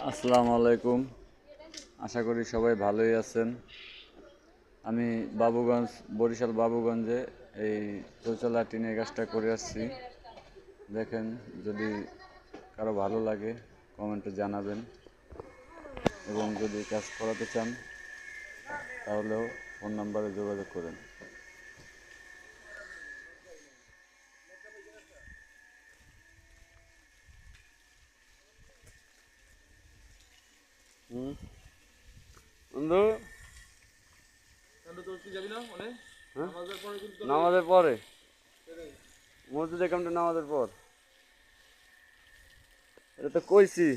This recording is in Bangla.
আসসালামু আলাইকুম। আশা করি সবাই ভালোই আছেন। আমি বাবুগঞ্জ, বরিশাল বাবুগঞ্জে এই চৌচালা টিনের কাজটা করে আসছি। দেখেন, যদি কারো ভালো লাগে কমেন্টে জানাবেন, এবং যদি কাজ করাতে চান তাহলেও ফোন নাম্বারে যোগাযোগ করেন। বন্ধু, নামাজের পরে মসজিদে কামটা নামাজের পর এটা তো কইছি।